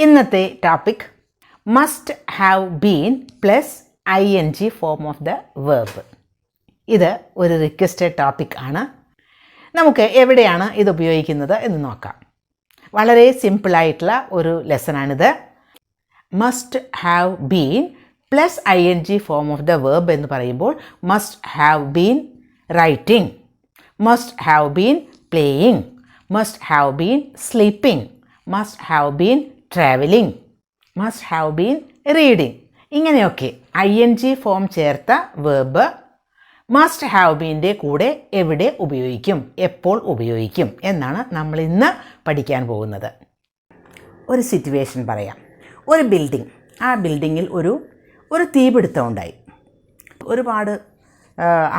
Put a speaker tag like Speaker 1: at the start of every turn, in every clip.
Speaker 1: ഇന്നത്തെ topic must have been plus ing form of the verb. ഇത് ഒരു requested topic ആണ്. നമുക്ക് എവിടെയാണ് ഇത് ഉപയോഗിക്കുന്നത് എന്ന് നോക്കാം. വളരെ സിമ്പിളായിട്ടുള്ള ഒരു ലെസണാണിത്. Must have been plus ing form of the verb എന്ന് പറയുമ്പോൾ must have been writing, must have been playing, must have been sleeping, must have been travelling, must have been reading, ഇങ്ങനെയൊക്കെ ing ഫോം ചേർത്ത verb must have ബീൻ്റെ കൂടെ എവിടെ ഉപയോഗിക്കും, എപ്പോൾ ഉപയോഗിക്കും എന്നാണ് നമ്മൾ ഇന്ന് പഠിക്കാൻ പോകുന്നത്. ഒരു സിറ്റുവേഷൻ പറയാം. ഒരു ബിൽഡിംഗ്, ആ ബിൽഡിങ്ങിൽ ഒരു തീപിടുത്തം ഉണ്ടായി. ഒരുപാട്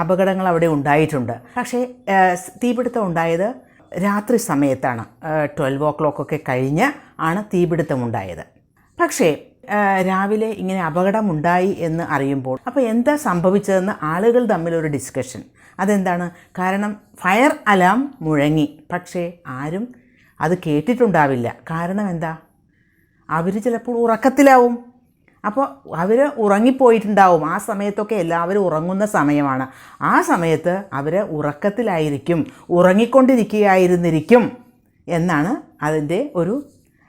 Speaker 1: അപകടങ്ങൾ അവിടെ ഉണ്ടായിട്ടുണ്ട്. പക്ഷേ തീപിടുത്തം ഉണ്ടായത് രാത്രി സമയത്താണ്. 12 o'clock കഴിഞ്ഞ് ആണ് തീപിടുത്തമുണ്ടായത്. പക്ഷേ രാവിലെ ഇങ്ങനെ അപകടമുണ്ടായി എന്ന് അറിയുമ്പോൾ അപ്പോൾ എന്താ സംഭവിച്ചതെന്ന് ആളുകൾ തമ്മിലൊരു ഡിസ്കഷൻ. അതെന്താണ്? കാരണം ഫയർ അലാം മുഴങ്ങി, പക്ഷേ ആരും അത് കേട്ടിട്ടുണ്ടാവില്ല. കാരണം എന്താ? അവർ ചിലപ്പോൾ ഉറക്കത്തിലാവും. അപ്പോൾ അവർ ഉറങ്ങിപ്പോയിട്ടുണ്ടാവും. ആ സമയത്തൊക്കെ എല്ലാവരും ഉറങ്ങുന്ന സമയമാണ്. ആ സമയത്ത് അവർ ഉറക്കത്തിലായിരിക്കും, ഉറങ്ങിക്കൊണ്ടിരിക്കുകയായിരുന്നിരിക്കും എന്നാണ് അതിൻ്റെ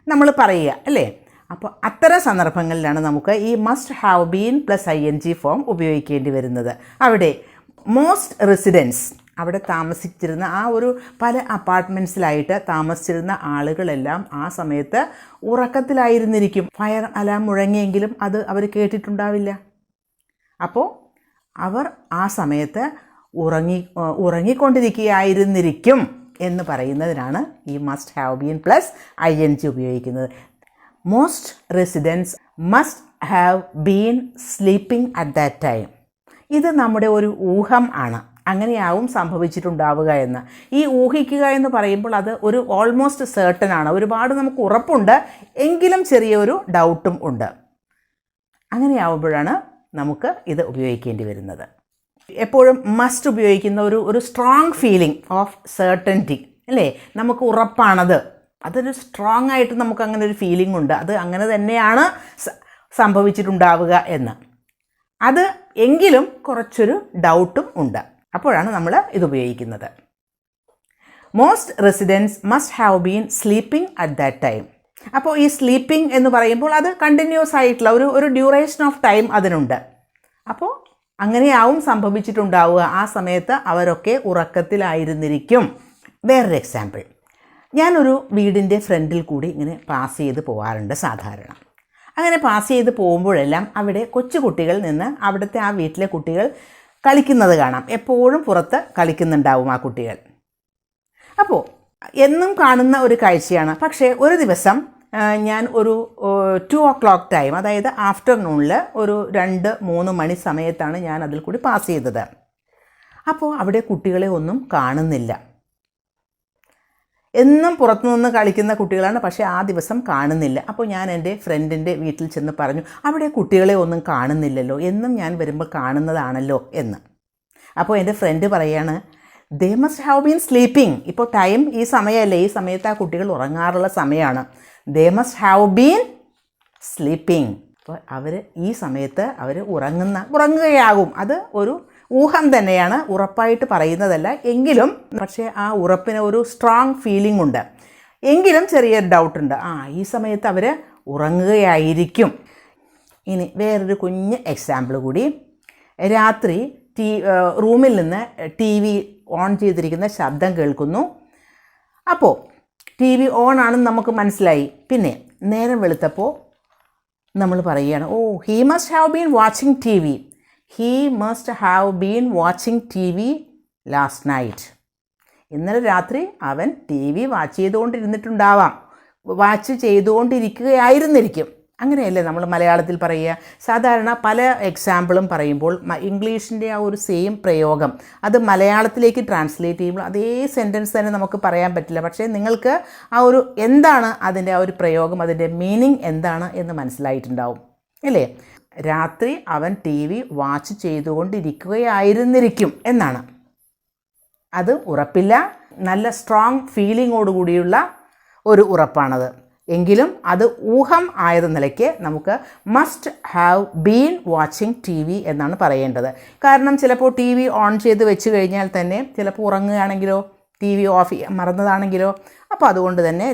Speaker 1: നമ്മൾ പറയുക, അല്ലേ? അപ്പോൾ അത്തരം സന്ദർഭങ്ങളിലാണ് നമുക്ക് ഈ must have been plus ing form ഉപയോഗിക്കേണ്ടി വരുന്നത്. അവിടെ മോസ്റ്റ് റെസിഡൻസ്, അവിടെ താമസിച്ചിരുന്ന പല അപ്പാർട്ട്മെൻറ്റ്സിലായിട്ട് താമസിച്ചിരുന്ന ആളുകളെല്ലാം ആ സമയത്ത് ഉറക്കത്തിലായിരുന്നിരിക്കും. ഫയർ അലാം മുഴങ്ങിയെങ്കിലും അത് അവർ കേട്ടിട്ടുണ്ടാവില്ല. അപ്പോൾ അവർ ആ സമയത്ത് ഉറങ്ങിക്കൊണ്ടിരിക്കുകയായിരുന്നിരിക്കും എന്ന് പറയുന്നതിനാണ് ഈ must have been plus ing ഉപയോഗിക്കുന്നത്. Most residents must have been sleeping at that time. ഇത് നമ്മുടെ ഒരു ഊഹം ആണ്. അങ്ങനെയാവും സംഭവിച്ചിട്ടുണ്ടാവുക എന്ന്. ഈ ഊഹിക്കുക എന്ന് പറയുമ്പോൾ അത് ഒരു ഓൾമോസ്റ്റ് സെർട്ടൺ ആണ്. ഒരുപാട് നമുക്ക് ഉറപ്പുണ്ട്, എങ്കിലും ചെറിയൊരു ഡൗട്ടും ഉണ്ട്. അങ്ങനെയാവുമ്പോഴാണ് നമുക്ക് ഇത് ഉപയോഗിക്കേണ്ടി വരുന്നത്. എപ്പോഴും മസ്റ്റ് ഉപയോഗിക്കുന്ന ഒരു സ്ട്രോങ് ഫീലിംഗ് ഓഫ് സെർട്ടൻറ്റി, അല്ലേ? നമുക്ക് ഉറപ്പാണത്, അതൊരു സ്ട്രോങ് ആയിട്ട് നമുക്ക് അങ്ങനെ ഒരു ഫീലിംഗ് ഉണ്ട്. അത് അങ്ങനെ തന്നെയാണ് സംഭവിച്ചിട്ടുണ്ടാവുക എന്ന്. അത് എങ്കിലും കുറച്ചൊരു ഡൗട്ടും ഉണ്ട്. അപ്പോഴാണ് നമ്മൾ ഇത് ഉപയോഗിക്കുന്നത്. Most residents must have been sleeping at that time. അപ്പോൾ ഈ സ്ലീപ്പിംഗ് എന്ന് പറയുമ്പോൾ അത് കണ്ടിന്യൂസ് ആയിട്ടുള്ള ഒരു ഡ്യൂറേഷൻ ഓഫ് ടൈം അതിനുണ്ട്. അപ്പോൾ അങ്ങനെയാവും സംഭവിച്ചിട്ടുണ്ടാവുക. ആ സമയത്ത് അവരൊക്കെ ഉറക്കത്തിലായിരുന്നിരിക്കും. വേറൊരു എക്സാമ്പിൾ. ഞാനൊരു വീടിൻ്റെ ഫ്രണ്ടിൽ കൂടി ഇങ്ങനെ പാസ് ചെയ്ത് പോകാറുണ്ട് സാധാരണ. അങ്ങനെ പാസ് ചെയ്ത് പോകുമ്പോഴെല്ലാം അവിടെ കൊച്ചുകുട്ടികൾ നിന്ന് അവിടുത്തെ ആ വീട്ടിലെ കുട്ടികൾ കളിക്കുന്നത് കാണാം. എപ്പോഴും പുറത്ത് കളിക്കുന്നുണ്ടാവും ആ കുട്ടികൾ. അപ്പോൾ എന്നും കാണുന്ന ഒരു കാഴ്ചയാണ്. പക്ഷേ ഒരു ദിവസം ഞാൻ 2 o'clock ടൈം, അതായത് ആഫ്റ്റർനൂണിൽ 2-3 മണി സമയത്താണ് ഞാൻ അതിൽ കൂടി പാസ് ചെയ്തത്. അപ്പോൾ അവിടെ കുട്ടികളെ ഒന്നും കാണുന്നില്ല. എന്നും പുറത്തുനിന്ന് കളിക്കുന്ന കുട്ടികളാണ്, പക്ഷേ ആ ദിവസം കാണുന്നില്ല. അപ്പോൾ ഞാൻ എൻ്റെ ഫ്രണ്ടിൻ്റെ വീട്ടിൽ ചെന്ന് പറഞ്ഞു, അവിടെ കുട്ടികളെ ഒന്നും കാണുന്നില്ലല്ലോ, എന്നും ഞാൻ വരുമ്പോൾ കാണുന്നതാണല്ലോ എന്ന്. അപ്പോൾ എൻ്റെ ഫ്രണ്ട് പറയാണ്, they must have been sleeping. ഇപ്പോൾ ടൈം ഈ സമയമല്ലേ, ഈ സമയത്ത് ആ കുട്ടികൾ ഉറങ്ങാറുള്ള സമയമാണ്. They must have been sleeping. അപ്പോൾ അവർ ഈ സമയത്ത് അവർ ഉറങ്ങുകയാകും. അത് ഒരു ഊഹം തന്നെയാണ്, ഉറപ്പായിട്ട് പറയുന്നതല്ല. എങ്കിലും പക്ഷേ ആ ഉറപ്പിന് ഒരു സ്ട്രോങ് ഫീലിംഗ് ഉണ്ട്. എങ്കിലും ചെറിയൊരു ഡൗട്ടുണ്ട്. ഈ സമയത്ത് അവർ ഉറങ്ങുകയായിരിക്കും. ഇനി വേറൊരു കുഞ്ഞ് എക്സാമ്പിൾ കൂടി. രാത്രി റൂമിൽ നിന്ന് TV ഓൺ ചെയ്തിരിക്കുന്ന ശബ്ദം കേൾക്കുന്നു. അപ്പോൾ TV ഓൺ ആണെന്ന് നമുക്ക് മനസ്സിലായി. പിന്നെ നേരം വെളുത്തപ്പോൾ നമ്മൾ പറയുകയാണ്, he must have been watching TV. He must have been watching TV last night. ഇന്നലെ രാത്രി അവൻ TV വാച്ച് ചെയ്തുകൊണ്ടിരിക്കുകയായിരുന്നിരിക്കും. അങ്ങനെയല്ലേ നമ്മൾ മലയാളത്തിൽ പറയുക. സാധാരണ പല എക്സാമ്പിളും പറയുമ്പോൾ ഇംഗ്ലീഷിൻ്റെ ആ ഒരു സെയിം പ്രയോഗം അത് മലയാളത്തിലേക്ക് ട്രാൻസ്ലേറ്റ് ചെയ്യുമ്പോൾ അതേ സെൻറ്റൻസ് തന്നെ നമുക്ക് പറയാൻ പറ്റില്ല. പക്ഷേ നിങ്ങൾക്ക് എന്താണ് അതിൻ്റെ ആ ഒരു പ്രയോഗം, അതിൻ്റെ മീനിങ് എന്താണ് എന്ന് മനസ്സിലായിട്ടുണ്ടാവും, അല്ലേ? രാത്രി അവൻ TV വാച്ച് ചെയ്തുകൊണ്ടിരിക്കുകയായിരുന്നിരിക്കും എന്നാണ്. അത് ഉറപ്പില്ല, നല്ല സ്ട്രോങ് ഫീലിങ്ങോടുകൂടിയുള്ള ഒരു ഉറപ്പാണത്. എങ്കിലും അത് ഊഹം ആയത് നിലയ്ക്ക് നമുക്ക് must have been watching T V എന്നാണ് പറയേണ്ടത്. കാരണം ചിലപ്പോൾ ടി വി ഓൺ ചെയ്ത് വെച്ച് കഴിഞ്ഞാൽ തന്നെ ചിലപ്പോൾ ഉറങ്ങുകയാണെങ്കിലോ, ടി വി ഓഫ് ചെയ്യാൻ മറന്നതാണെങ്കിലോ, അപ്പോൾ അതുകൊണ്ട് തന്നെ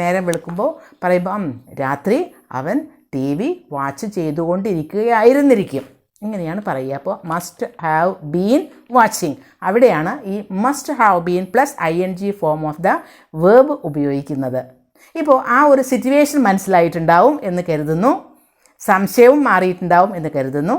Speaker 1: നേരം വെളുക്കുമ്പോൾ പറയുമ്പോൾ രാത്രി അവൻ ടി വി വാച്ച് ചെയ്തുകൊണ്ടിരിക്കുകയായിരുന്നിരിക്കും, ഇങ്ങനെയാണ് പറയുക. അപ്പോൾ മസ്റ്റ് ഹാവ് ബീൻ വാച്ചിങ്, അവിടെയാണ് ഈ must have been plus ING form of the verb ഉപയോഗിക്കുന്നത്. ഇപ്പോൾ ആ ഒരു സിറ്റുവേഷൻ മനസ്സിലായിട്ടുണ്ടാവും എന്ന് കരുതുന്നു, സംശയവും മാറിയിട്ടുണ്ടാവും എന്ന് കരുതുന്നു.